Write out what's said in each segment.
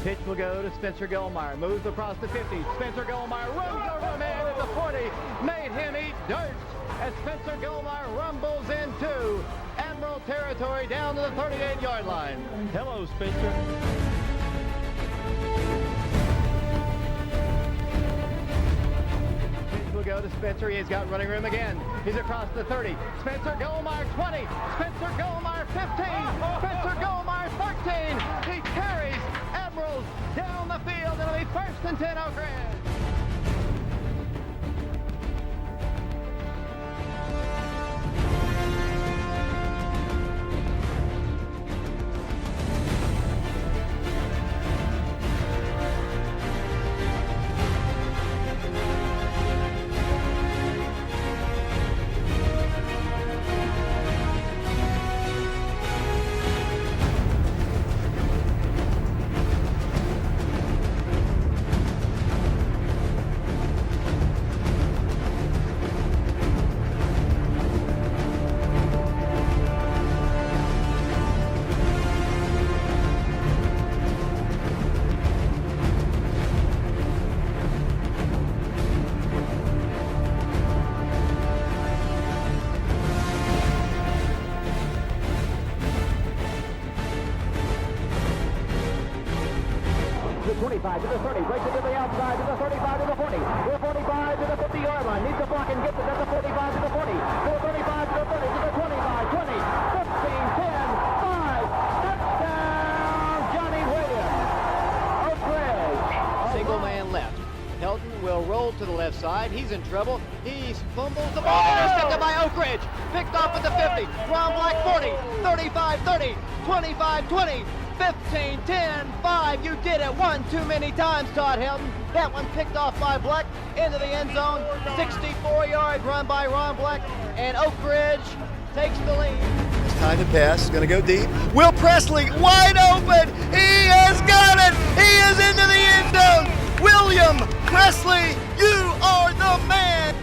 Pitch will go to Spencer Gilmire. Moves across the 50. Spencer Gilmire runs over a man at the 40. Made him eat dirt as Spencer Gilmire rumbles into Admiral territory down to the 38-yard line. Hello, Spencer. Will go to Spencer. He's got running room again. He's across the 30. Spencer Gilmire 20. Spencer Gilmire 15. Spencer Gilmire 13. He carries Admirals down the field. It'll be 1st and 10 Oak Ridge. The 25 to the 30, breaks it to the outside, to the 35 to the 40, the 45 to the 50-yard line, needs to block and gets it at the 45 to the 40, to the 35 to the 30, to the 25, 20, 15, 10, 5, touchdown, Johnny Williams, Oak Ridge. Single man left. Helton will roll to the left side. He's in trouble. He fumbles the ball. Intercepted by Oak Ridge. Picked off at the 50. Ron Black 40, 35, 30, 25, 20, 15, 10, 5. You did it one too many times, Todd Helton. That one picked off by Black into the end zone. 64-yard run by Ron Black, and Oak Ridge takes the lead. It's time to pass. Going to go deep. Will Presley wide open. He has got it. He is into the end zone. William Presley, you are the man.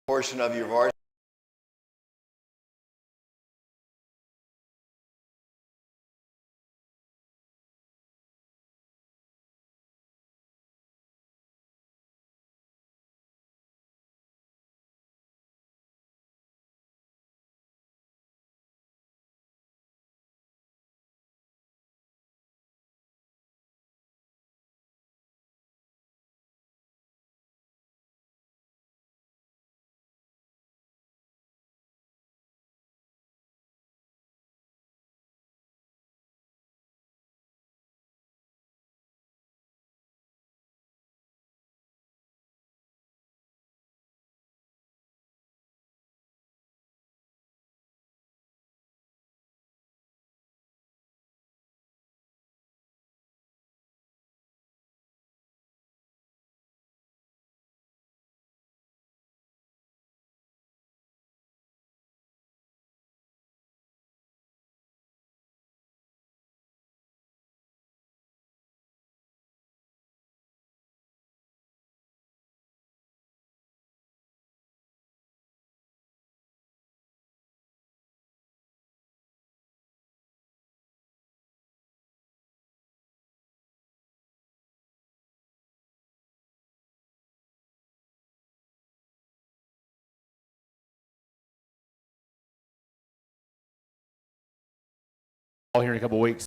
Portion of your varsity. here in a couple weeks.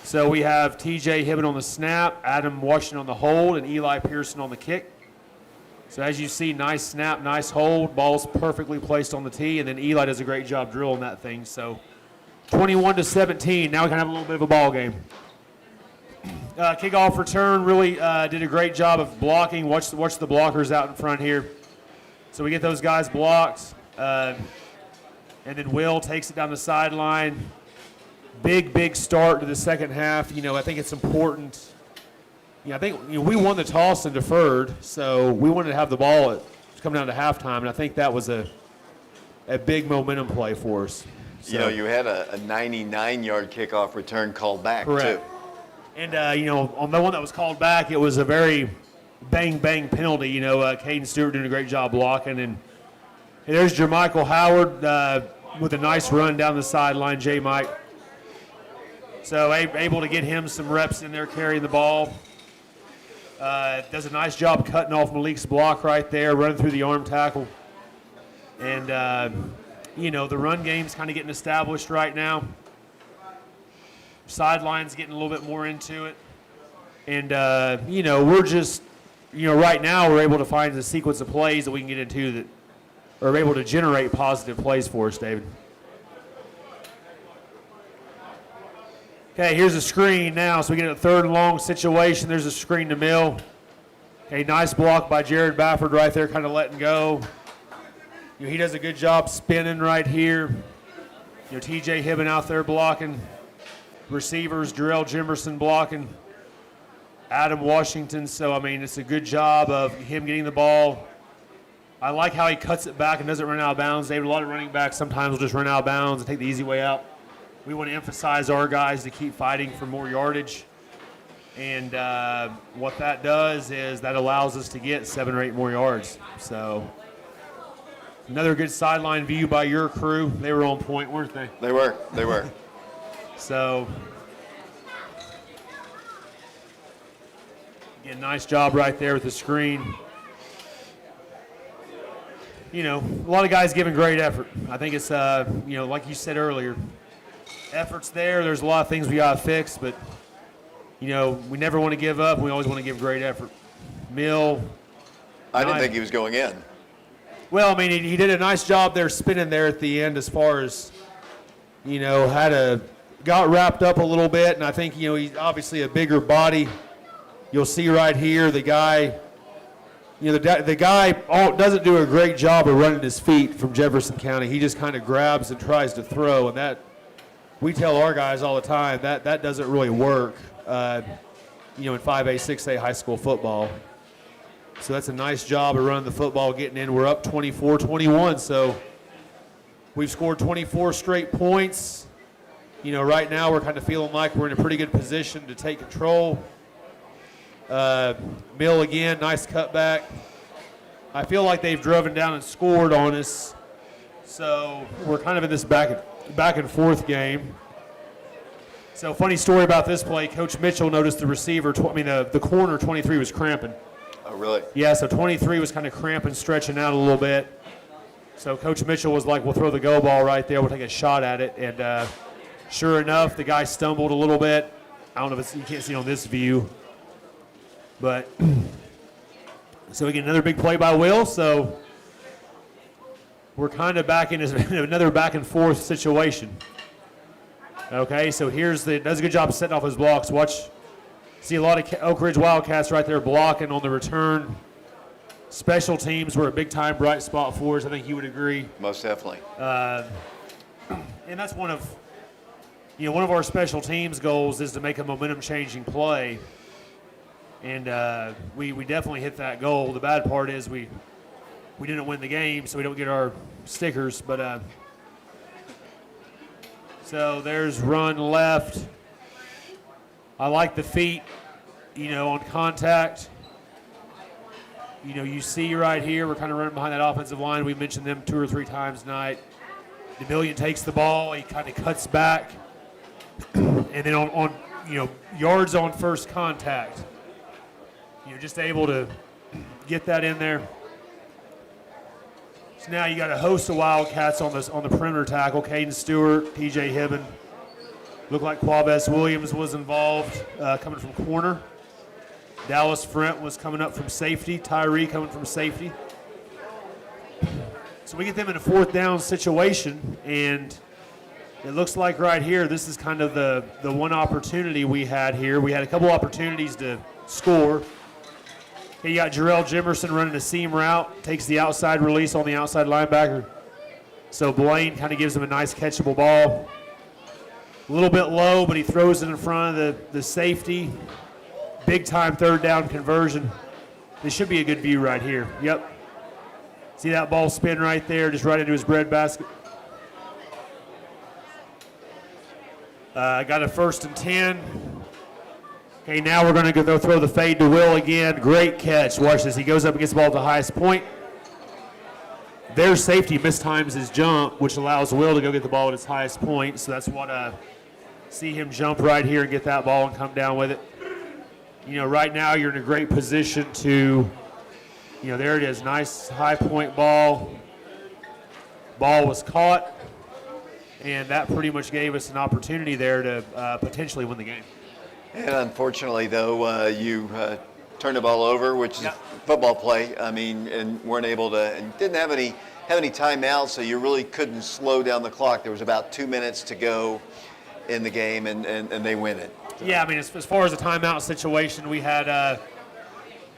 So we have TJ Hibbett on the snap, Adam Washington on the hold, and Eli Pearson on the kick. So as you see, nice snap, nice hold. Ball's perfectly placed on the tee, and then Eli does a great job drilling that thing. So 21-17. Now we can have a little bit of a ball game. Kickoff return really did a great job of blocking. Watch the blockers out in front here. So we get those guys blocked, and then Will takes it down the sideline. Big start to the second half. I think it's important. I think we won the toss and deferred, so we wanted to have the ball come down to halftime, and I think that was a a big momentum play for us. You know, you had a 99-yard kickoff return called back, correct. too. And, you know, on the one that was called back, it was a very bang penalty. You know, Caden Stewart doing a great job blocking. And there's Jermichael Howard with a nice run down the sideline, J-Mike. So able to get him some reps in there carrying the ball. Does a nice job cutting off Malik's block right there, running through the arm tackle. And, you know, the run game's kind of getting established right now. Sideline's getting a little bit more into it. And, you know, we're just, you know, right now we're able to find the sequence of plays that we can get into that are able to generate positive plays for us, David. Okay, here's a screen now. So we get a 3rd and long situation. There's a screen to Mill. Okay, nice block by Jared Bafford right there, kind of letting go. You know, he does a good job spinning right here. You know, TJ Hibben out there blocking. Receivers, Jarrell Jimerson blocking. Adam Washington. So, I mean, it's a good job of him getting the ball. I like how he cuts it back and doesn't run out of bounds. David, a lot of running backs sometimes will just run out of bounds and take the easy way out. We want to emphasize our guys to keep fighting for more yardage. And what that does is that allows us to get 7 or 8 more yards. So another good sideline view by your crew. They were on point, weren't they? They were. So, again, nice job right there with the screen. You know, a lot of guys giving great effort. I think it's, you know, like you said earlier, effort's there. There's a lot of things we got to fix, but, you know, we never want to give up. We always want to give great effort. Mill. I didn't think he was going in. Well, I mean, he did a nice job there spinning there at the end as far as, you know, got wrapped up a little bit, and I think, you know, he's obviously a bigger body. You'll see right here the guy, you know, the guy doesn't do a great job of running his feet from Jefferson County. He just kind of grabs and tries to throw, and that, we tell our guys all the time, that doesn't really work, you know, in 5A, 6A high school football. So that's a nice job of running the football, getting in. We're up 24-21, so we've scored 24 straight points. You know, right now we're kind of feeling like we're in a pretty good position to take control. Mill again, nice cutback. I feel like they've driven down and scored on us. So we're kind of in this back and forth game. So funny story about this play, Coach Mitchell noticed the receiver, the corner 23 was cramping. Oh, really? Yeah, so 23 was kind of cramping, stretching out a little bit. So Coach Mitchell was like, we'll throw the go ball right there. We'll take a shot at it. And sure enough, the guy stumbled a little bit. I don't know if you can't see it on this view. But so we get another big play by Will. So we're kind of back in another back and forth situation. Okay, so does a good job of setting off his blocks. See a lot of Oak Ridge Wildcats right there blocking on the return. Special teams were a big-time bright spot for us. I think you would agree. Most definitely. And that's one of our special teams goals is to make a momentum-changing play. And we definitely hit that goal. The bad part is we didn't win the game, so we don't get our stickers. But so there's run left. I like the feet, you know, on contact. You know, you see right here, we're kind of running behind that offensive line. We mentioned them 2 or 3 times tonight. DeMillion takes the ball. He kind of cuts back. And then on you know, yards on first contact, you know, just able to get that in there. So now you got a host of Wildcats on the perimeter tackle. Caden Stewart, TJ Hibben. Looked like Quabez Williams was involved coming from corner. Dallas Frent was coming up from safety. Tyree coming from safety. So we get them in a 4th down situation, and it looks like right here, this is kind of the one opportunity we had here. We had a couple opportunities to score. You got Jarrell Jimerson running a seam route, takes the outside release on the outside linebacker. So Blaine kind of gives him a nice catchable ball. A little bit low, but he throws it in front of the safety. Big time 3rd down conversion. This should be a good view right here. Yep. See that ball spin right there, just right into his breadbasket. Got a 1st and 10. Okay, now we're going to go throw the fade to Will again. Great catch. Watch this. He goes up and gets the ball at the highest point. Their safety mistimes his jump, which allows Will to go get the ball at its highest point. So that's what see him jump right here and get that ball and come down with it. You know, right now you're in a great position to, you know, there it is. Nice high point ball. Ball was caught. And that pretty much gave us an opportunity there to potentially win the game. And unfortunately, though, you turned the ball over, which is football play. I mean, and weren't able to, and didn't have any timeouts, so you really couldn't slow down the clock. There was about 2 minutes to go in the game, and they win it. So. Yeah, I mean, as far as the timeout situation, we had,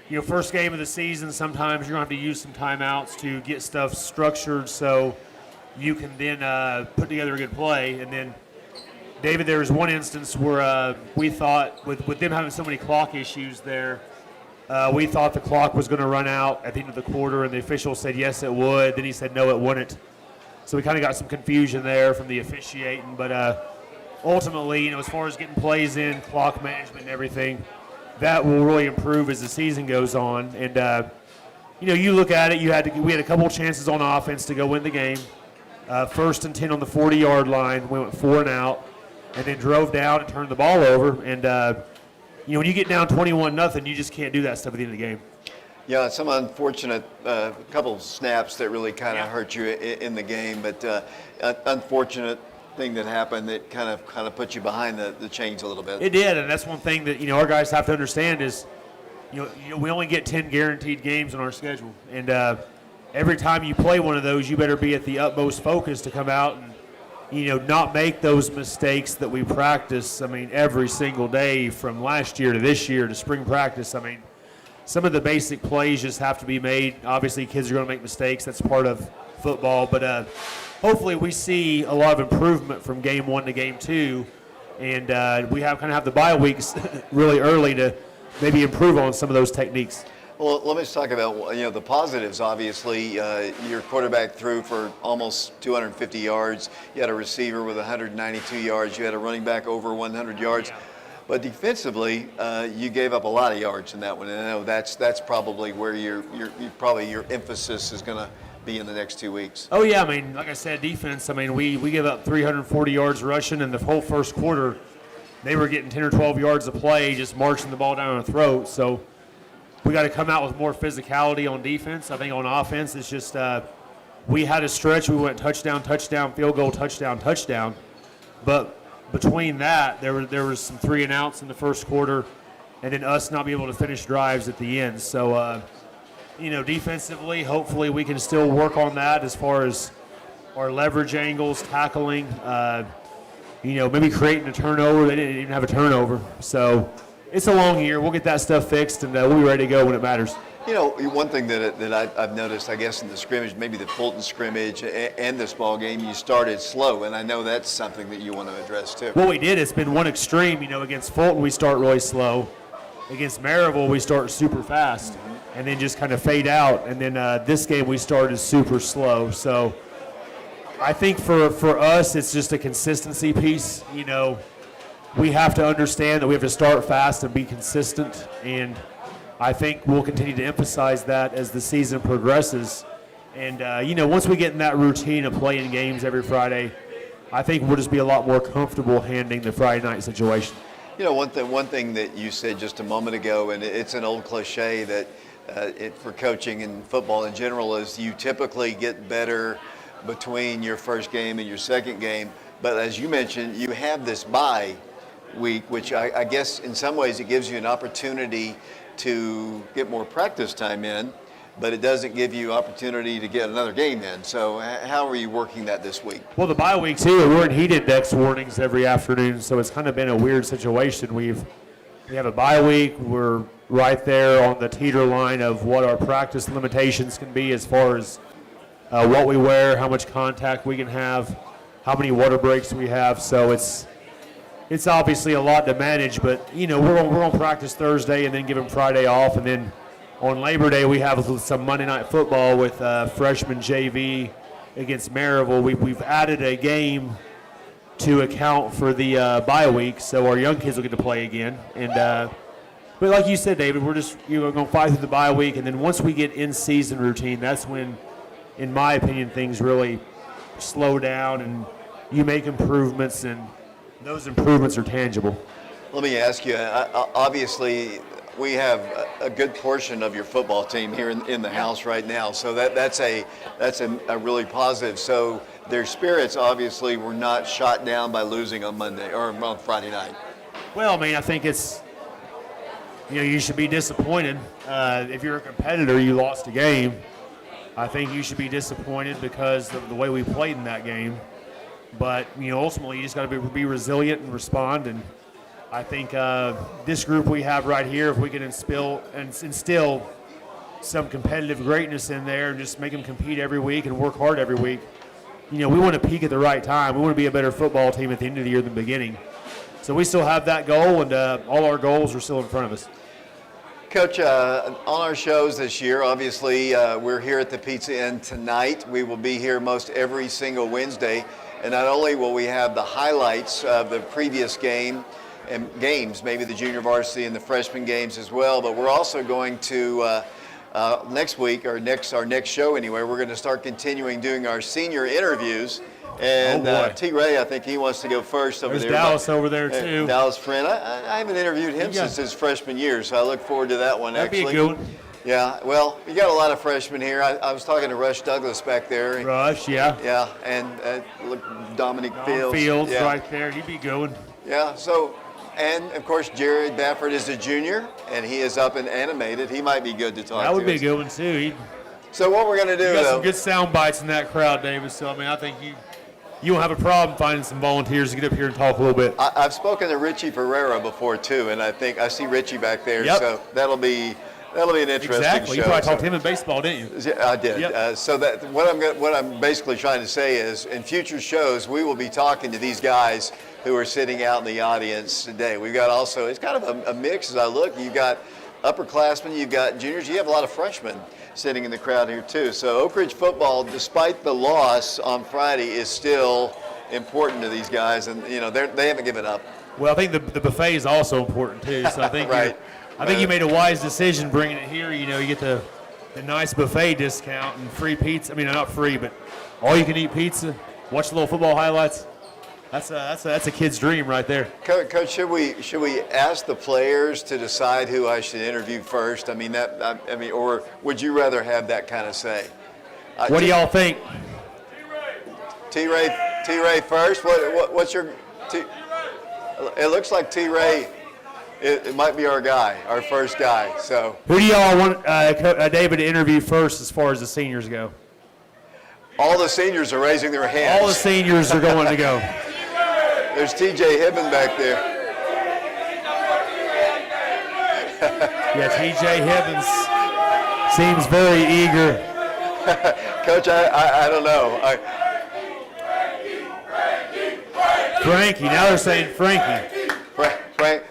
you know, first game of the season. Sometimes you're going to have to use some timeouts to get stuff structured so you can then put together a good play. And then, David, there was one instance where we thought, with them having so many clock issues there, we thought the clock was going to run out at the end of the quarter, and the official said yes, it would. Then he said no, it wouldn't. So we kind of got some confusion there from the officiating. But ultimately, you know, as far as getting plays in, clock management and everything, that will really improve as the season goes on. And, you know, you look at it, we had a couple chances on offense to go win the game. 1st and 10 on the 40-yard line. We went 4 and out, and then drove down and turned the ball over. And, you know, when you get down 21-0, you just can't do that stuff at the end of the game. Yeah, some unfortunate couple of snaps that really kind of hurt you in the game, but unfortunate thing that happened that kind of put you behind the chains a little bit. It did, and that's one thing that, you know, our guys have to understand is, you know, we only get 10 guaranteed games on our schedule, and every time you play one of those, you better be at the utmost focus to come out and, you know, not make those mistakes that we practice, I mean, every single day from last year to this year to spring practice. I mean, some of the basic plays just have to be made. Obviously, kids are going to make mistakes. That's part of football. But hopefully we see a lot of improvement from game 1 to game 2. And we have the bye weeks really early to maybe improve on some of those techniques. Well, let me just talk about, you know, the positives. Obviously, your quarterback threw for almost 250 yards. You had a receiver with 192 yards. You had a running back over 100 yards. Yeah. But defensively, you gave up a lot of yards in that one. And I know that's probably where your emphasis is going to be in the next 2 weeks. Oh yeah, I mean, like I said, defense. I mean, we give up 340 yards rushing, and the whole first quarter, they were getting 10 or 12 yards of play, just marching the ball down our throat. So we got to come out with more physicality on defense. I think on offense, it's just we had a stretch. We went touchdown, touchdown, field goal, touchdown, touchdown. But between that, there was some 3 and outs in the first quarter, and then us not being able to finish drives at the end. So, you know, defensively, hopefully we can still work on that as far as our leverage angles, tackling, you know, maybe creating a turnover. They didn't even have a turnover. So it's a long year. We'll get that stuff fixed, and we'll be ready to go when it matters. You know, one thing that I've noticed, I guess, in the scrimmage, maybe the Fulton scrimmage and this ball game, you started slow, and I know that's something that you want to address too. What we did, it's been one extreme. You know, against Fulton, we start really slow. Against Maryville, we start super fast, and then just kind of fade out. And then this game, we started super slow. So I think for us, it's just a consistency piece. You know, we have to understand that we have to start fast and be consistent, and I think we'll continue to emphasize that as the season progresses. And, you know, once we get in that routine of playing games every Friday, I think we'll just be a lot more comfortable handling the Friday night situation. You know, one thing that you said just a moment ago, and it's an old cliche that for coaching and football in general, is you typically get better between your first game and your second game. But as you mentioned, you have this bye week, which I guess in some ways it gives you an opportunity to get more practice time in, but it doesn't give you opportunity to get another game in. So how are you working that this week? Well, the bye week too, we're in heat index warnings every afternoon, so it's kind of been a weird situation. We have a bye week. We're right there on the teeter line of what our practice limitations can be as far as what we wear, how much contact we can have, how many water breaks we have. So it's obviously a lot to manage, but, you know, we're on practice Thursday and then give them Friday off, and then On Labor Day, we have some Monday Night Football with freshman JV against Maryville. We've added a game to account for the bye week, so our young kids will get to play again. And but like you said, David, we're just going to fight through the bye week, and then once we get in season routine, that's when, in my opinion, things really slow down and you make improvements, and those improvements are tangible. Let me ask you, obviously we have a good portion of your football team here in the house right now, so that's a really positive. So their spirits obviously were not shot down by losing on Monday or on Friday night. Well, I mean, I think it's, you should be disappointed. If you're a competitor, you lost a game. I think you should be disappointed because of the way we played in that game. But, ultimately you just got to be resilient and respond. And I think this group we have right here, if we can instill some competitive greatness in there and just make them compete every week and work hard every week, we want to peak at the right time. We want to be a better football team at the end of the year than the beginning. So we still have that goal, and all our goals are still in front of us. Coach, on our shows this year, obviously we're here at the Pizza Inn tonight. We will be here most every single Wednesday. And not only will we have the highlights of the previous game and games, maybe the junior varsity and the freshman games as well, but we're also going to, next week, or our next show anyway, we're going to start continuing doing our senior interviews. And T. Ray, I think he wants to go first over there. There's Dallas over there, too. Dallas friend. I haven't interviewed him since his freshman year, so I look forward to that one, actually. That'd be a good one. Yeah, well, you got a lot of freshmen here. I was talking to Rush Douglas back there. Rush, yeah. Yeah, and look, Dominic Fields. Fields yeah. right there. He'd be going. Yeah, so, and of course, Jared Baffert is a junior, and he is up and animated. He might be good to talk to. That would be a good one, too. So what we're going to do, you got though. some good sound bites in that crowd, Davis. So, I mean, I think you won't have a problem finding some volunteers to get up here and talk a little bit. I've spoken to Richie Ferreira before, too, and I think I see Richie back there. Yep. So that'll be an interesting exactly. show. You probably talked to him in baseball, didn't you? Yeah, I did. Yep. So that what I'm basically trying to say is, in future shows, we will be talking to these guys who are sitting out in the audience today. We've got also, it's kind of a mix as I look. You've got upperclassmen, you've got juniors, you have a lot of freshmen sitting in the crowd here too. So Oak Ridge football, despite the loss on Friday, is still important to these guys, and they haven't given up. Well, I think the buffet is also important too. So I think right. I think you made a wise decision bringing it here. You get the nice buffet discount and free pizza. I mean, not free, but all you can eat pizza. Watch the little football highlights. That's a kid's dream right there. Coach, should we ask the players to decide who I should interview first? I mean or would you rather have that kind of say? What do y'all think? T-Ray first. What's your? It looks like T-Ray. It might be our guy, our first guy. So who do y'all want David to interview first as far as the seniors go? All the seniors are raising their hands. All the seniors are going to go. There's T.J. Hibben back there. Yeah, T.J. Hibbins seems very eager. Coach, I don't know. Frankie. Now they're saying Frankie.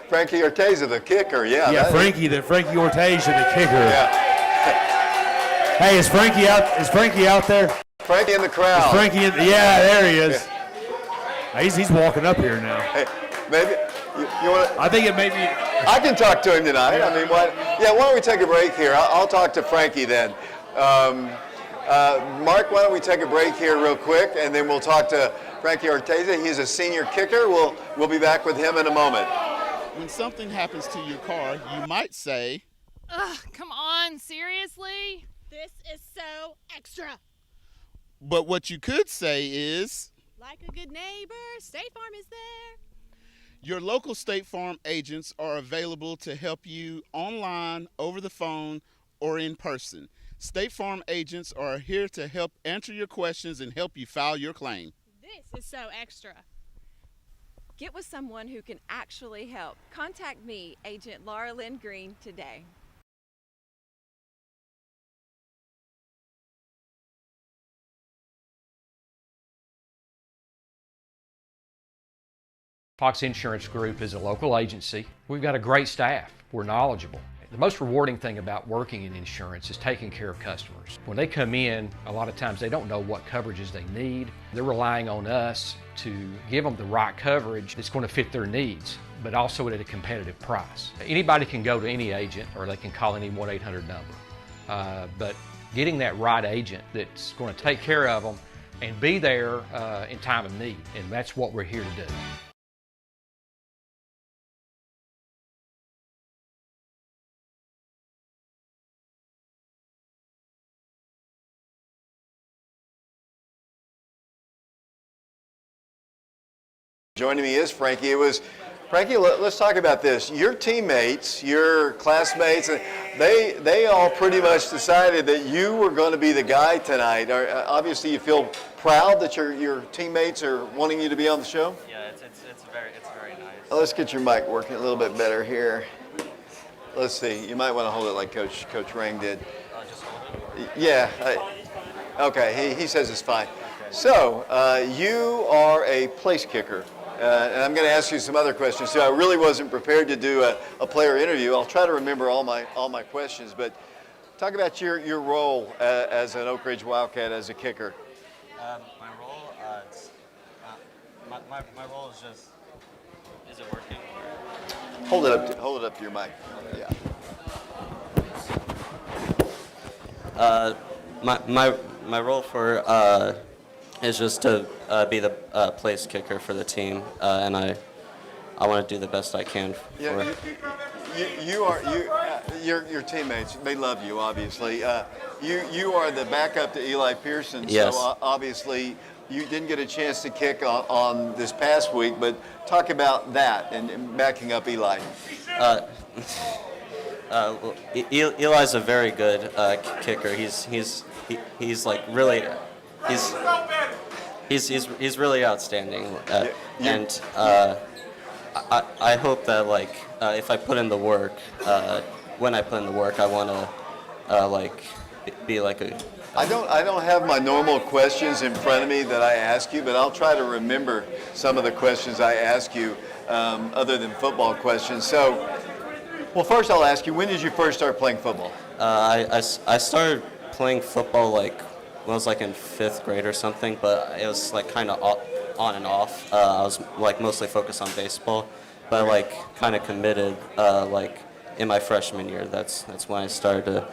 Frankie Orteza, the kicker. Yeah. Yeah, Frankie Orteza, the kicker. Yeah. Hey, is Frankie out there? Frankie in the crowd. Is Frankie yeah, there he is. Yeah. He's walking up here now. Hey, maybe you want to? I think it may be. I can talk to him tonight. I mean, what? Yeah. Why don't we take a break here? I'll talk to Frankie then. Mark, why don't we take a break here real quick, and then we'll talk to Frankie Orteza. He's a senior kicker. We'll be back with him in a moment. When something happens to your car, you might say, "Ugh, come on, seriously? This is so extra." But what you could say is, like a good neighbor, State Farm is there. Your local State Farm agents are available to help you online, over the phone, or in person. State Farm agents are here to help answer your questions and help you file your claim. This is so extra. Get with someone who can actually help. Contact me, Agent Laura Lynn Green, today. Fox Insurance Group is a local agency. We've got a great staff. We're knowledgeable. The most rewarding thing about working in insurance is taking care of customers. When they come in, a lot of times they don't know what coverages they need. They're relying on us to give them the right coverage that's going to fit their needs, but also at a competitive price. Anybody can go to any agent or they can call any 1-800 number. But getting that right agent that's going to take care of them and be there in time of need, and that's what we're here to do. Joining me is Frankie. Frankie, let's talk about this. Your teammates, your classmates, they all pretty much decided that you were going to be the guy tonight. Obviously, you feel proud that your teammates are wanting you to be on the show? Yeah, it's very nice. Let's get your mic working a little bit better here. Let's see. You might want to hold it like Coach Rang did. Just hold it? Yeah. Okay, he says it's fine. Okay. So, you are a place kicker. And I'm going to ask you some other questions too. I really wasn't prepared to do a player interview. I'll try to remember all my questions, but talk about your role as an Oak Ridge Wildcat as a kicker. My role, my role is just. Is it working? Hold it up to your mic. Yeah. My role for is just to be the place kicker for the team, and I want to do the best I can for it. Your teammates, they love you, obviously. You are the backup to Eli Pearson, yes. So obviously you didn't get a chance to kick on this past week, but talk about that and backing up Eli. Eli's a very good kicker. He's like really. He's really outstanding, and I hope that like if I put in the work, when I put in the work, I want to like be like a. I don't have my normal questions in front of me that I ask you, but I'll try to remember some of the questions I ask you, other than football questions. So, well, first I'll ask you, when did you first start playing football? I started playing football like. When I was like in 5th grade or something, but it was like kind of on and off. I was like mostly focused on baseball, but like kind of committed like in my freshman year. That's when I started to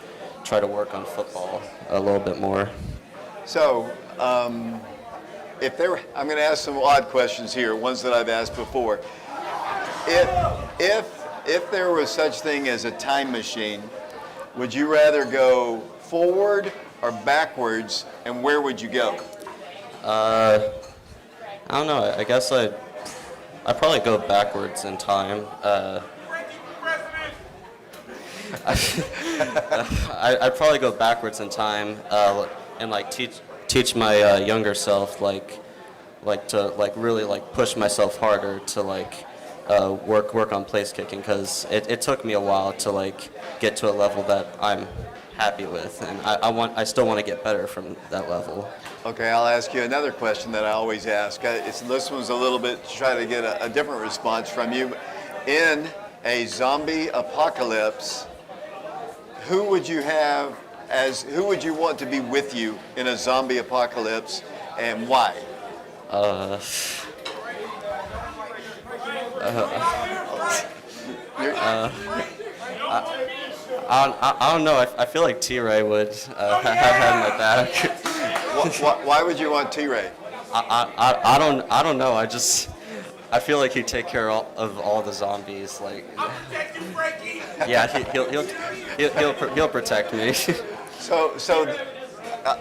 try to work on football a little bit more. So, I'm going to ask some odd questions here, ones that I've asked before. If there was such thing as a time machine, would you rather go forward or backwards, and where would you go? I don't know. I guess I'd probably go backwards in time. I'd probably go backwards in time and like teach my younger self like to like really like push myself harder to like work on place kicking, because it took me a while to like get to a level that I'm happy with, and I still want to get better from that level. Okay, I'll ask you another question that I always ask. This one's a little bit to try to get a different response from you. In a zombie apocalypse, who would you want to be with you in a zombie apocalypse, and why? I don't know. I feel like T-Ray would have had my back. Why would you want T-Ray? I don't know. I feel like he'd take care of all the zombies. Like, yeah, he'll protect me. So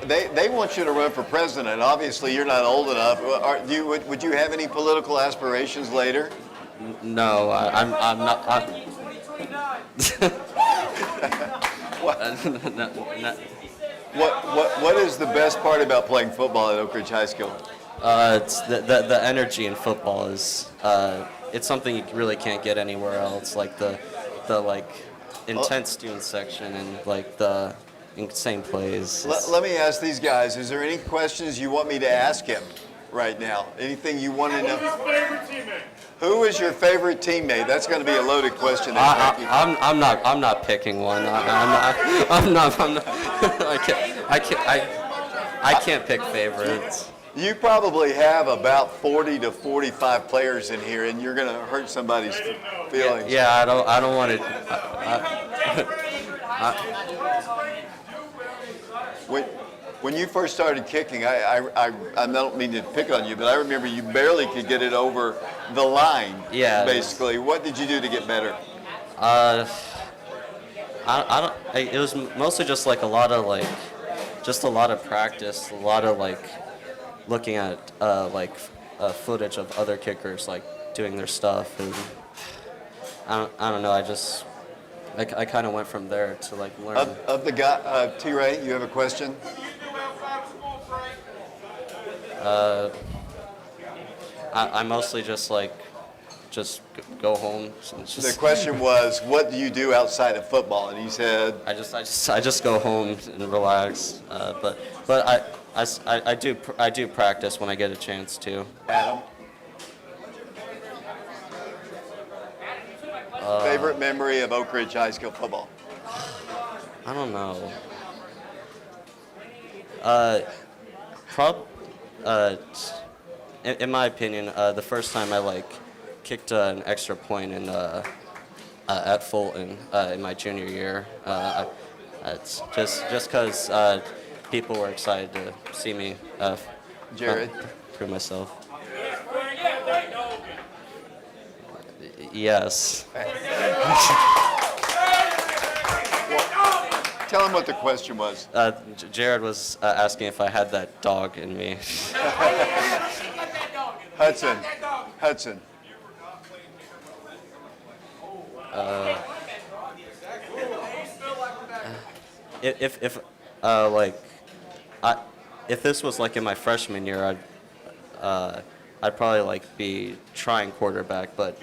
they want you to run for president. Obviously, you're not old enough. Would you have any political aspirations later? No, I'm not. What is the best part about playing football at Oak Ridge High School? It's the energy in football is it's something you really can't get anywhere else. Like the like intense student section and like the insane plays. Let me ask these guys, is there any questions you want me to ask him right now? Anything you want to know? Who is your favorite teammate? That's going to be a loaded question. I'm not picking one. I'm not. I can't pick favorites. You probably have about 40 to 45 players in here, and you're going to hurt somebody's feelings. Yeah, I don't want to. When you first started kicking, I don't mean to pick on you, but I remember you barely could get it over the line. Yeah. Basically, what did you do to get better? I don't. It was mostly just like a lot of practice, a lot of like looking at footage of other kickers like doing their stuff, and I don't know. I kind of went from there to like learn. Of the guy, T-Ray, you have a question? I mostly just go home. The question was, what do you do outside of football? And he said, I just go home and relax. But I do practice when I get a chance to. Adam? Favorite memory of Oak Ridge High School football? I don't know. In my opinion, the first time I kicked an extra point at Fulton in my junior year, it's just because people were excited to see me. Jared? Prove myself. Yes. Tell him what the question was. Jared was asking if I had that dog in me. Hudson. If this was in my freshman year, I'd probably be trying quarterback, but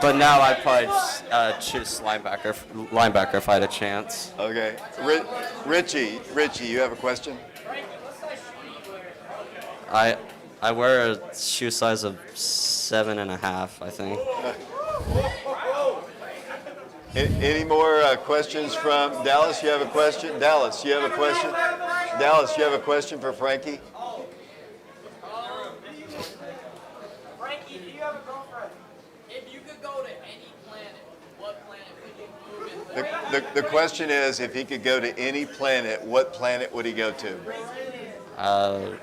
now I'd probably choose linebacker if I had a chance. Okay, Richie, you have a question? I wear a shoe size of 7.5, I think. Any more questions from Dallas? You have a question? Dallas, you have a question? Dallas, you have a question for Frankie? Frankie, do you have a girlfriend? If you could go to any planet, what planet would you move in? The question is, if he could go to any planet, what planet would he go to? I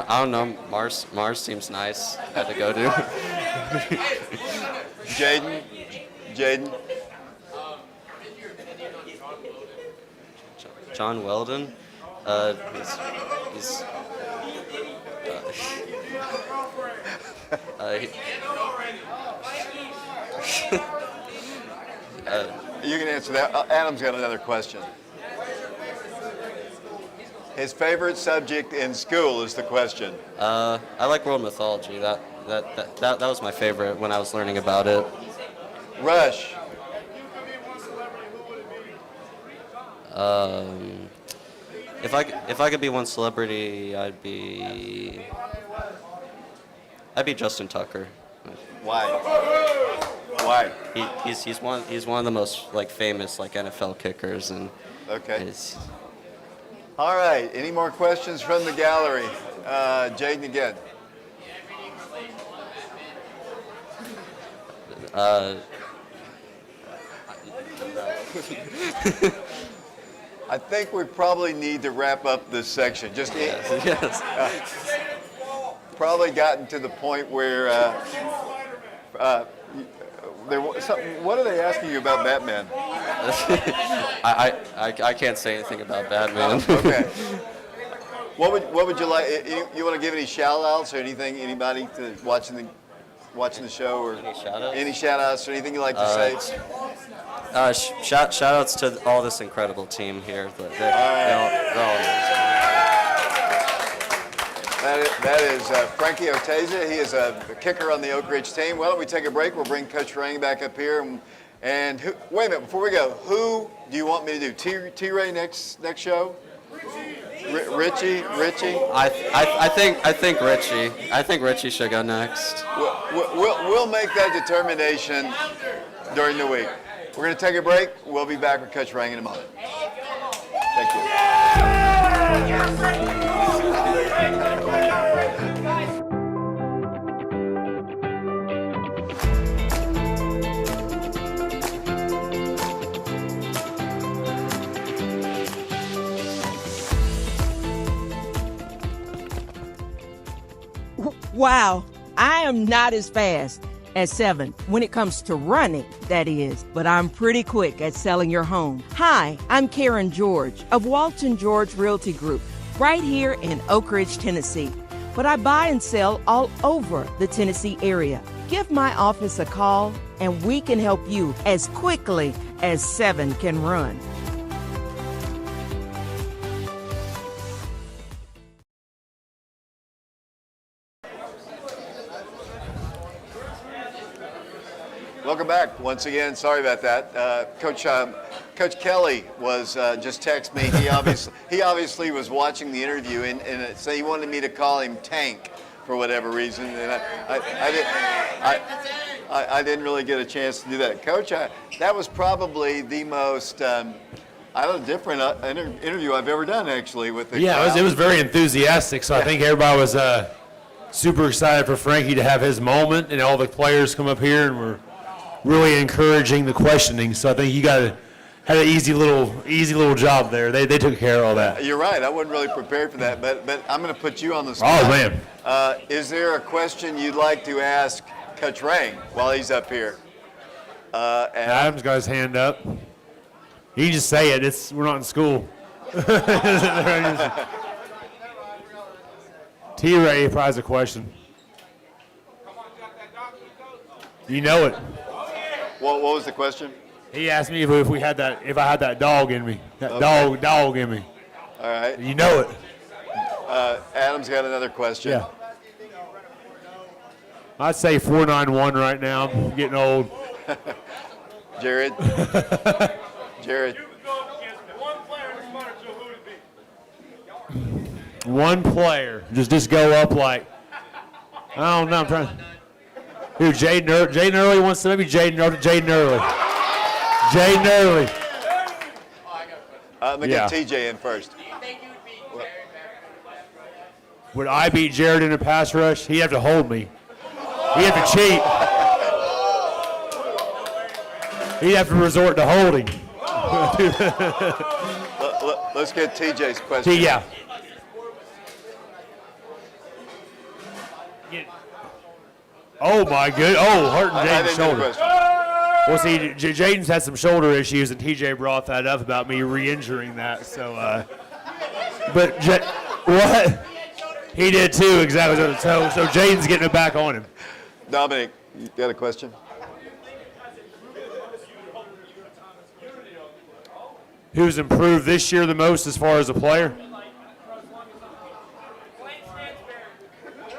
don't know. Mars seems nice. Had to go to. Jaden. John Weldon. He's You can answer that. Adam's got another question. His favorite subject in school is the question. I like world mythology. That was my favorite when I was learning about it. Rush. If I could be one celebrity, I'd be Justin Tucker. Why? He's one of the most famous NFL kickers, and okay. All right. Any more questions from the gallery? Jaden again. I think we probably need to wrap up this section. Yes. Probably gotten to the point where what are they asking you about Batman? I can't say anything about Batman. Okay. What would you like? You want to give any shout outs or anything? Anybody to watching the show or any shout outs or anything you like to say? Shout outs to all this incredible team here. They're all amazing. That is Frankie Oteza. He is a kicker on the Oak Ridge team. Why don't we take a break? We'll bring Coach Rang back up here. And wait a minute, before we go, who do you want me to do? T-Ray next show? Richie. I think Richie. I think Richie should go next. We'll make that determination during the week. We're going to take a break. We'll be back with Coach Rang in a moment. Thank Wow, I am not as fast as 7 when it comes to running, that is, but I'm pretty quick at selling your home. Hi, I'm Karen George of Walton George Realty Group, right here in Oak Ridge, Tennessee. But I buy and sell all over the Tennessee area. Give my office a call and we can help you as quickly as 7 can run. Welcome back once again. Sorry about that. Coach Kelly was just text me. He obviously was watching the interview and so he wanted me to call him Tank for whatever reason, and I didn't really get a chance to do that. Coach, that was probably the most different interview I've ever done actually with the crowd. It was very enthusiastic. So I think everybody was super excited for Frankie to have his moment, and all the players come up here and were really encouraging the questioning. So I think you had an easy little job there. They took care of all that. You're right. I wasn't really prepared for that, but I'm going to put you on the spot. Oh man! Is there a question you'd like to ask Coach Rang while he's up here? Adam's got his hand up. You can just say it. We're not in school. T-Ray probably has a question. You know it. What was the question? He asked me if I had that dog in me. Dog in me. All right. You know it. Adam's got another question. Yeah. I'd say 491 right now. I'm getting old. Jared. One player. Just go up like, I don't know. I'm trying. Who? Jaden Early wants to maybe Jaden Early. Jaden Early. Let me get TJ in first. Would I beat Jared in a pass rush? He'd have to hold me. He'd have to cheat. He'd have to resort to holding. Let's get TJ's question. Yeah. Oh my good! Oh, hurting Jaden's shoulder. Well, see, Jaden's had some shoulder issues, and TJ brought that up about me re-injuring that. So, but what? He did too, exactly. So Jaden's getting it back on him. Dominic, you got a question? Who's improved this year the most as far as a player?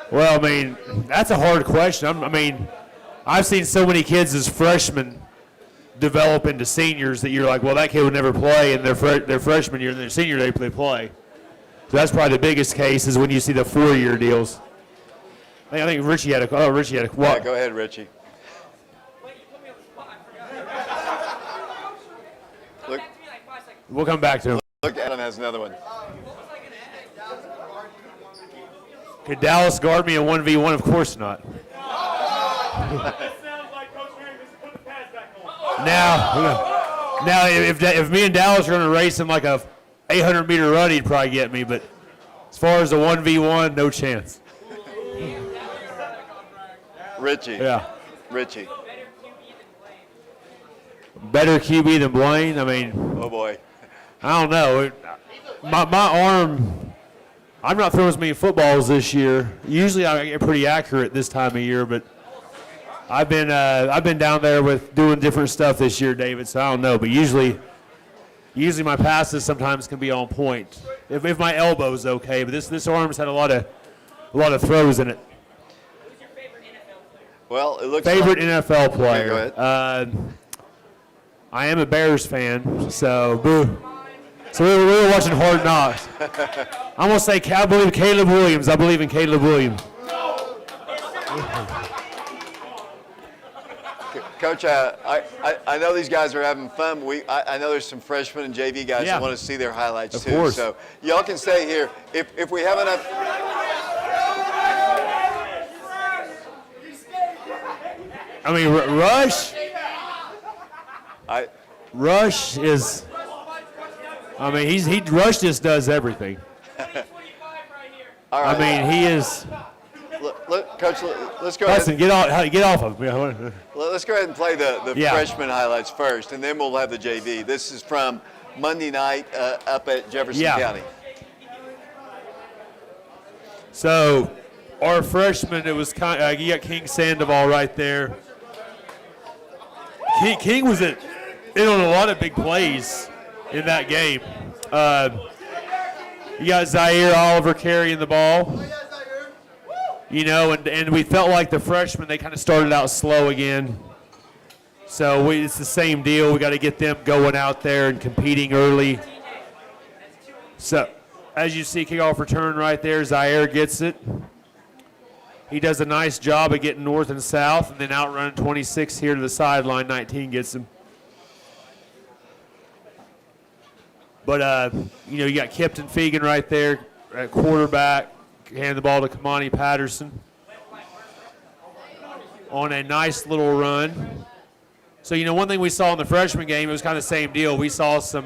Well, I mean, that's a hard question. I've seen so many kids as freshmen develop into seniors that you're like, well, that kid would never play in their freshman year, and their senior they play. So that's probably the biggest case is when you see the 4-year deals. I think Richie had a what? Yeah, go ahead, Richie. Look, we'll come back to him. Look, Adam has another one. Could Dallas guard me a 1v1? Of course not. Now, if me and Dallas are going to race him like a 800-meter run, he'd probably get me. But as far as a 1v1, no chance. Richie. Yeah. Richie. Better QB than Blaine? I mean. Oh, boy. I don't know. My arm, I'm not throwing as many footballs this year. Usually I get pretty accurate this time of year, but I've been down there with doing different stuff this year, David, so I don't know. But usually my passes sometimes can be on point. If my elbow's okay, but this arm's had a lot of throws in it. Well, it looks favorite like NFL player. Okay, go ahead. I am a Bears fan, so boo. So we were watching Hard Knocks. I'm going to say I believe Caleb Williams. I believe in Caleb Williams. Coach, I know these guys are having fun. I know there's some freshmen and JV guys that want to see their highlights of too. Course. So y'all can stay here. If we have enough. I mean, Rush. Rush is. I mean, Rush just does everything. All right. I mean, he is. Coach, let's go Hudson, ahead. get off of him. Let's go ahead and play the freshman highlights first, and then we'll have the JV. This is from Monday night up at Jefferson County. So, our freshman, it was you got King Sandoval right there. King was in on a lot of big plays in that game. You got Zaire Oliver carrying the ball. You know, and we felt like the freshmen, they kind of started out slow again. So it's the same deal. We got to get them going out there and competing early. So as you see, kickoff return right there, Zaire gets it. He does a nice job of getting north and south, and then outrunning 26 here to the sideline. 19 gets him. But, you know, you got Kipton Fegan right there at quarterback. Hand the ball to Kamani Patterson on a nice little run. So, you know, one thing we saw in the freshman game, it was kind of the same deal. We saw some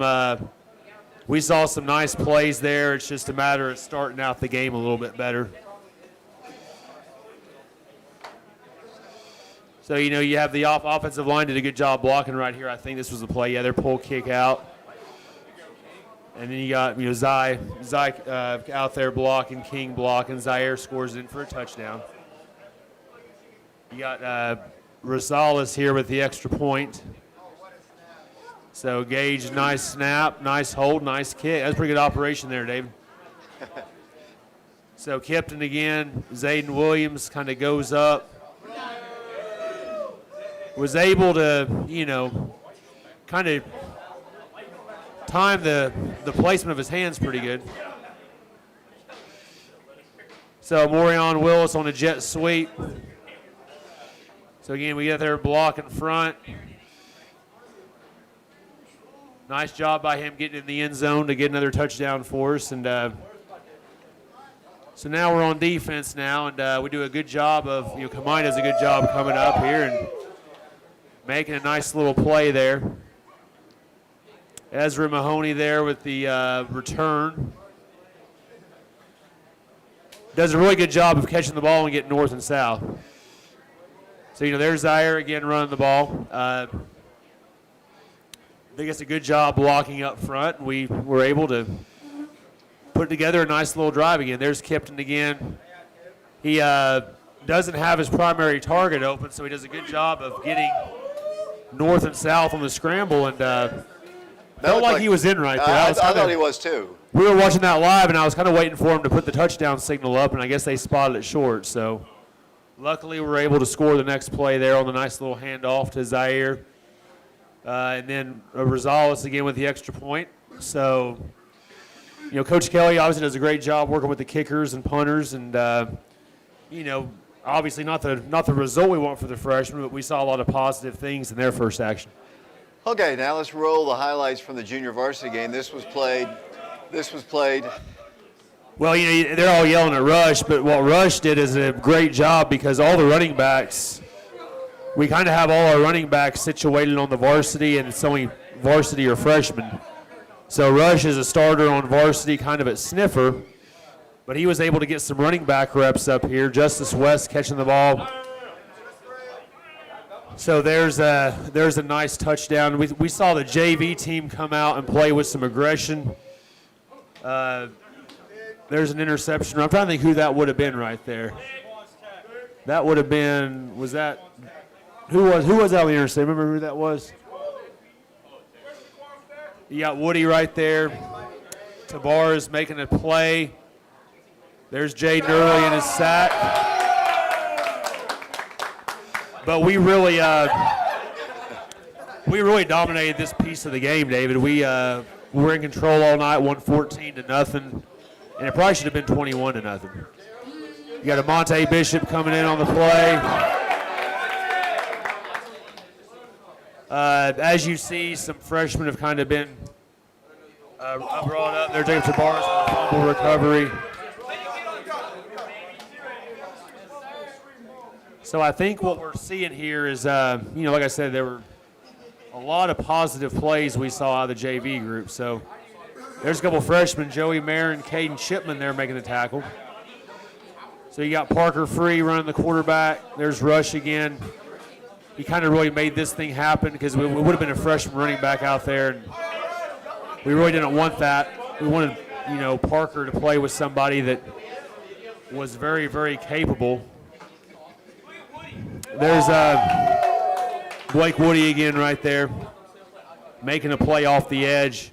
nice plays there. It's just a matter of starting out the game a little bit better. So, you know, you have the offensive line did a good job blocking right here. I think this was the play. Yeah, their pull kick out. And then you got, you know, Zai out there blocking, King blocking. Zaire scores in for a touchdown. You got Rosales here with the extra point. So Gage, nice snap, nice hold, nice kick. That's a pretty good operation there, David. So Kipton again. Zayden Williams kind of goes up. Was able to, you know, kind of time the placement of his hands pretty good. So Morion Willis on a jet sweep. So again, we get there block in front. Nice job by him getting in the end zone to get another touchdown for us. And so now we're on defense now, and we do a good job of, you know, Kamai does a good job coming up here and making a nice little play there. Ezra Mahoney there with the return. Does a really good job of catching the ball and getting north and south. So, you know, there's Zaire again running the ball. I think it's a good job blocking up front. We were able to put together a nice little drive again. There's Kipton again. He doesn't have his primary target open, so he does a good job of getting north and south on the scramble, and felt like he was in right there. I thought he was too. We were watching that live, and I was kind of waiting for him to put the touchdown signal up, and I guess they spotted it short. So luckily we were able to score the next play there on the nice little handoff to Zaire. And then Rosales again with the extra point. So, you know, Coach Kelly obviously does a great job working with the kickers and punters, and, you know, obviously not the result we want for the freshmen, but we saw a lot of positive things in their first action. Okay, now let's roll the highlights from the junior varsity game. This was played. Well, you know, they're all yelling at Rush, but what Rush did is a great job because all the running backs, we kind of have all our running backs situated on the varsity, and it's only varsity or freshmen. So Rush is a starter on varsity kind of at sniffer, but he was able to get some running back reps up here. Justice West catching the ball. So there's a nice touchdown. We saw the JV team come out and play with some aggression. There's an interception. I'm trying to think who that would have been right there. That would have been, who was that on the interception? Remember who that was? You got Woody right there. Tavares making a play. There's Jaden Early in his sack. But we really dominated this piece of the game, David. We we're in control all night, 114-0, and it probably should have been 21-0. You got a Monte Bishop coming in on the play. As you see, some freshmen have kind of been brought up there. Jacob Tabares on the fumble recovery. So I think what we're seeing here is, like I said, there were a lot of positive plays we saw out of the JV group. So there's a couple freshmen, Joey Mayer and Caden Shipman there making the tackle. So you got Parker Free running the quarterback. There's Rush again. He kind of really made this thing happen because we would have been a freshman running back out there, and we really didn't want that. We wanted, Parker to play with somebody that was very, very capable. There's Blake Woody again right there, making a play off the edge.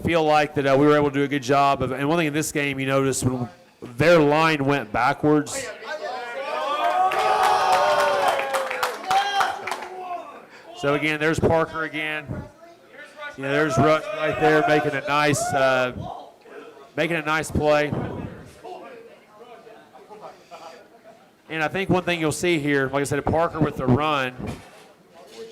Feel like that we were able to do a good job of, and one thing in this game you notice when their line went backwards. So again, there's Parker again. There's Rush right there making a nice play. And I think one thing you'll see here, like I said, Parker with the run,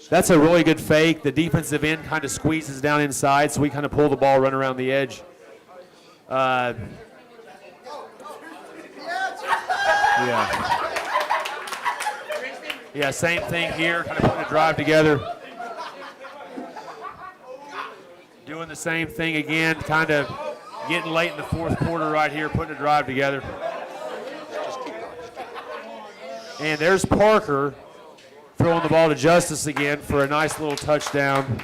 that's a really good fake. The defensive end kind of squeezes down inside, so we kind of pull the ball, run around the edge. Yeah, same thing here, kind of putting a drive together. Doing the same thing again, kind of getting late in the fourth quarter right here, putting a drive together. And there's Parker throwing the ball to Justice again for a nice little touchdown.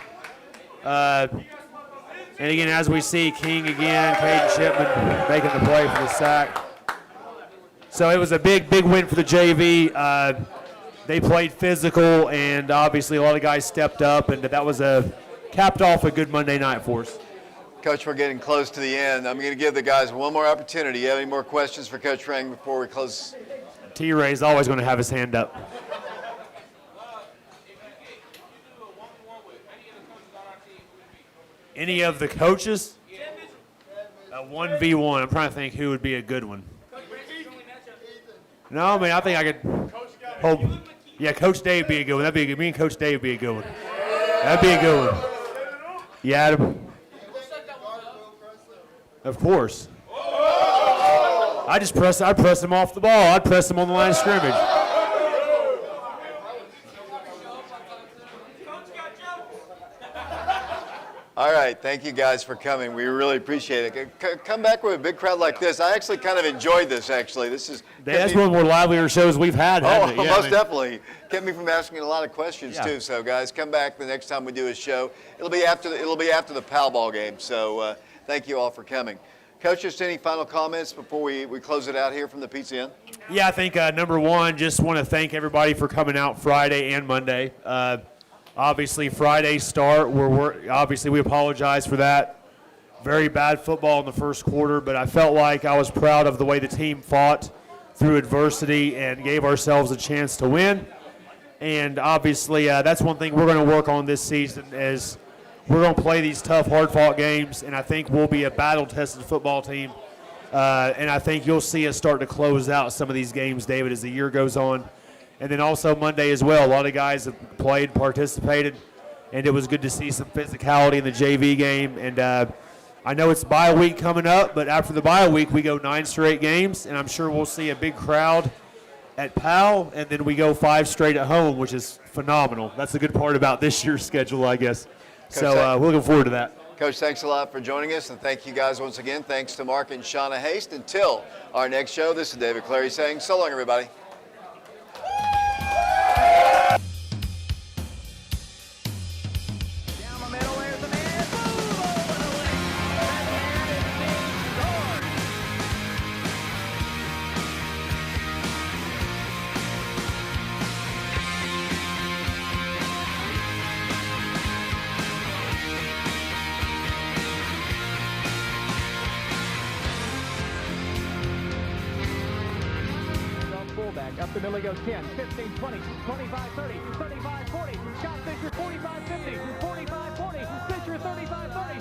And again, as we see, King again, Caden Shipman making the play for the sack. So it was a big, big win for the JV. They played physical, and obviously a lot of guys stepped up, and that was capped off a good Monday night for us. Coach, we're getting close to the end. I'm going to give the guys one more opportunity. You have any more questions for Coach Rang before we close? T-Ray's always going to have his hand up. Any of the coaches? A 1v1. I'm trying to think who would be a good one. No, I mean, I think I could hold. Yeah, Coach Dave would be a good one. That'd be good. Me and Coach Dave would be a good one. That'd be a good one. Yeah, Adam. Of course. I'd press him off the ball. I'd press him on the line of scrimmage. All right, thank you guys for coming. We really appreciate it. Come back with a big crowd like this. I actually kind of enjoyed this, actually. That's one of the more livelier shows we've had. Most definitely. Kept me from asking a lot of questions, too. So, guys, come back the next time we do a show. It'll be after the Pal Ball game. So, thank you all for coming. Coach, just any final comments before we close it out here from the Pizza Inn? Yeah, I think, number one, just want to thank everybody for coming out Friday and Monday. Obviously, Friday's start, obviously we apologize for that. Very bad football in the first quarter, but I felt like I was proud of the way the team fought through adversity and gave ourselves a chance to win. And obviously, that's one thing we're going to work on this season is we're going to play these tough, hard-fought games, and I think we'll be a battle-tested football team. And I think you'll see us start to close out some of these games, David, as the year goes on. And then also Monday as well. A lot of guys have played, participated, and it was good to see some physicality in the JV game. And I know it's bye week coming up, but after the bye week, we go 9 straight games, and I'm sure we'll see a big crowd at Powell, and then we go 5 straight at home, which is phenomenal. That's the good part about this year's schedule, I guess. Coach, so we're looking forward to that. Coach, thanks a lot for joining us, and thank you guys once again. Thanks to Mark and Shauna Haste. Until our next show, this is David Clary saying so long, everybody. Up the middle he goes 10, 15, 20, 25, 30, 35, 40. Scott Fisher, 45, 50, 45, 40. Fisher, 35, 30.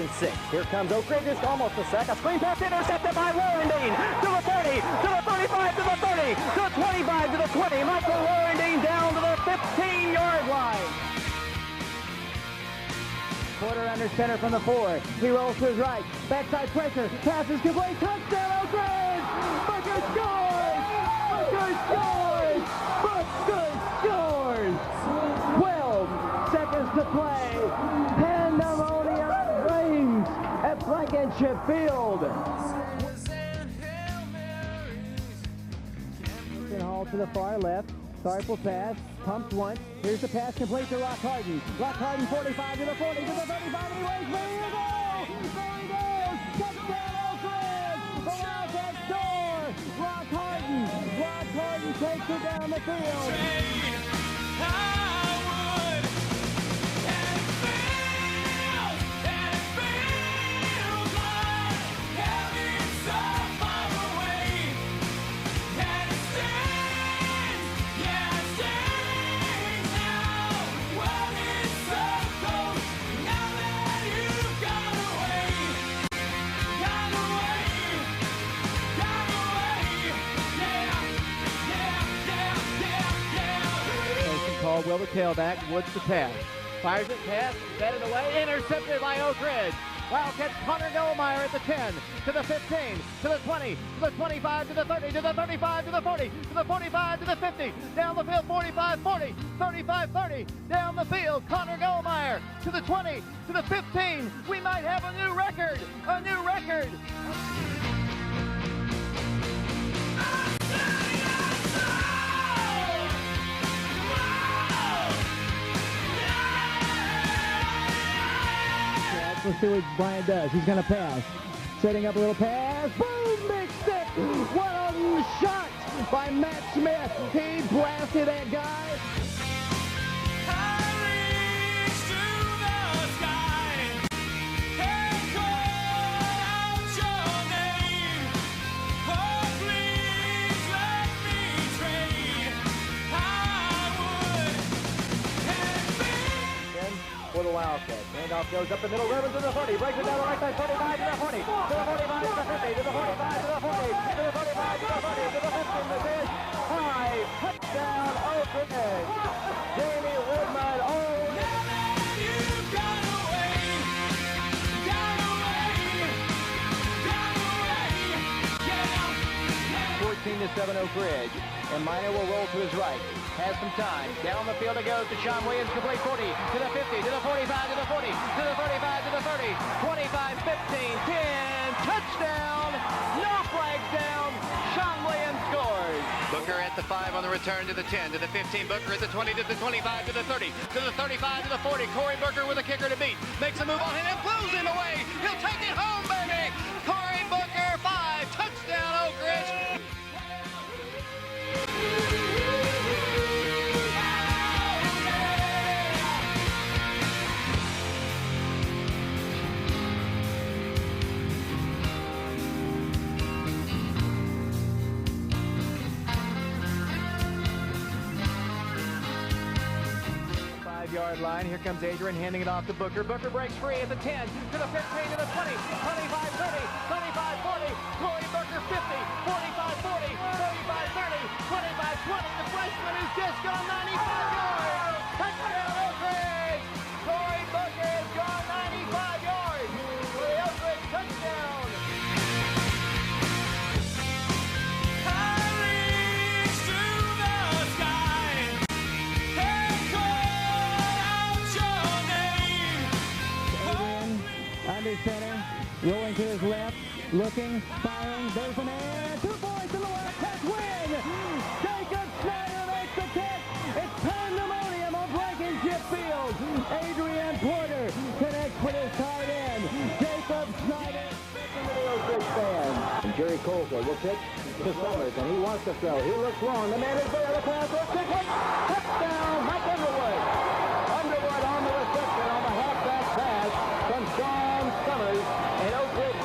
and 6. Here comes Oak Ridge, just almost a sec. A screen pass intercepted by Laurendine to the 30, to the 35, to the 30, to the 25, to the 20. Michael Laurendine down to the 15-yard line. Porter under center from the 4. He rolls to his right. Backside pressure. Passes complete. Touchdown, Oak Ridge! Booker scores! Booker scores! Booker scores! 12 seconds to play. Pandemonium reigns at Blankenship Field. Hall to the far left. Sorrowful pass. Pumps once. Here's the pass complete to Rock Harden. Rock Harden 45 to the 40 to the 35. And he waits. There he goes! There he goes! Touchdown, Oak Ridge! The Wildcats score! Rock Harden! Rock Harden takes it down the field. Will the tailback, Woods the pass. Fires it, pass, batted away, intercepted by Oak Ridge. Wildcats Connor Goldmeyer at the 10, to the 15, to the 20, to the 25, to the 30, to the 35, to the 40, to the 45, to the 50, down the field, 45, 40, 35, 30, down the field, Connor Goldmeyer to the 20, to the 15. We might have a new record, a new record. Let's see what Brian does. He's going to pass. Setting up a little pass. Boom! Big stick! What a shot by Matt Smith. He blasted that guy. For the Wildcats. Handoff goes up the middle, Revens to the 40, breaks it down the right side, 45 to the 40, to the 45 to the 50, to the 45 to the 40, to the 45 to the 40, to the 50, the fish, high, touchdown, Oak Ridge. Jamie Woodman, 14-7 Oak Ridge, and Minor will roll to his right. Has some time. Down the field it goes to Sean Williams, complete 40, to the 50, to the 45, to the 40, to the 35, to the 30, 25, 15, 10, touchdown, no flags down, Sean Williams scores. Booker at the 5 on the return to the 10, to the 15, Booker at the 20, to the 25, to the 30, to the 35, to the 40, Corey Booker with a kicker to beat, makes a move on him and blows him away, he'll take it home, baby, Corey Booker, 5, touchdown Oak Ridge. Yard line. Here comes Adrian handing it off to Booker. Booker breaks free at the 10, to the 15, to the 20, 25, 30, 25, 40, Corey Booker 50, 45, 40, 35, 30, 25, 20. The freshman has just gone 95 yards. Touchdown Oak Ridge. Corey Booker has gone 95 yards for the Oak Ridge touchdown. Under center, rolling to his left, looking, firing, there's an air, 2 points in the Wildcats win! Jacob Snyder makes the catch! It's pandemonium on Blankenship Field! Adrian Porter connects with his tight end, Jacob Snyder, into the Oak Ridge fans. And Jerry Colfer will pitch to Summers, and he wants to throw. He looks long, the man is there, the pass, touchdown, Mike Underwood! Underwood on the reception on the halfback pass from Sean Summers, and Oak Ridge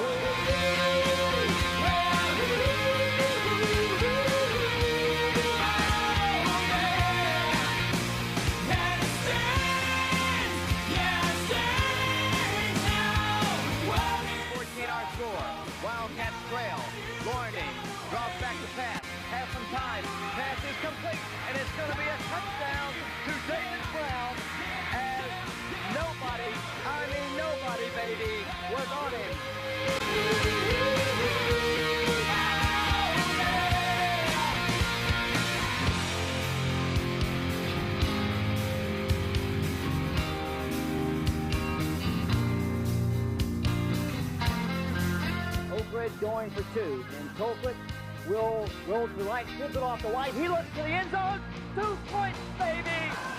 got him. Oak Ridge going for two. And Colquitt will roll to the right, gives it off to White. He looks to the end zone. 2 points, baby!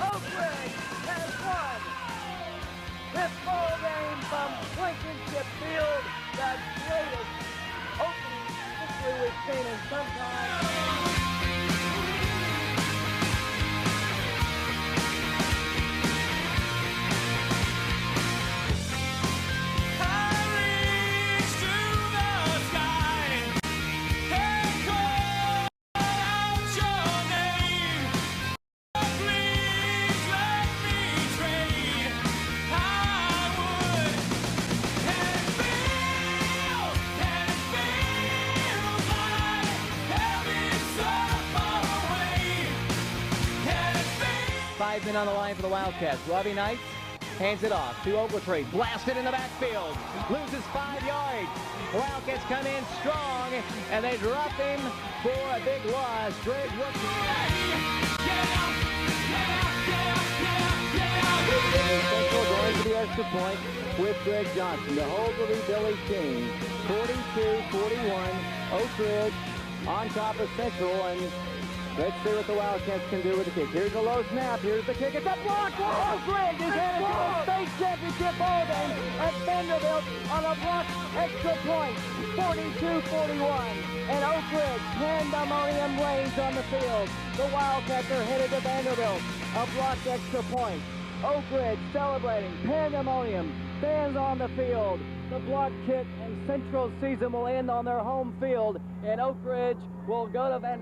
Oak Ridge has won this ball game from Blankenship Field, the greatest opening victory we've seen in some time. Five men on the line for the Wildcats. Robbie Knight hands it off to Ogletree. Blasted in the backfield. Loses 5 yards. The Wildcats come in strong, and they drop him for a big loss. Greg Central going to the extra point with Greg Johnson. The hold will be Billy King. 42-41. Oak Ridge on top of Central, and let's see what the Wildcats can do with the kick. Here's a low snap. Here's the kick. It's a block for Oak Ridge. He's headed to the state championship ball game at Vanderbilt on a block extra point. 42-41. And Oak Ridge, pandemonium reigns on the field. The Wildcats are headed to Vanderbilt. A block extra point. Oak Ridge celebrating. Pandemonium. Fans on the field. The block kick and Central season will end on their home field. And Oak Ridge will go to Vanderbilt.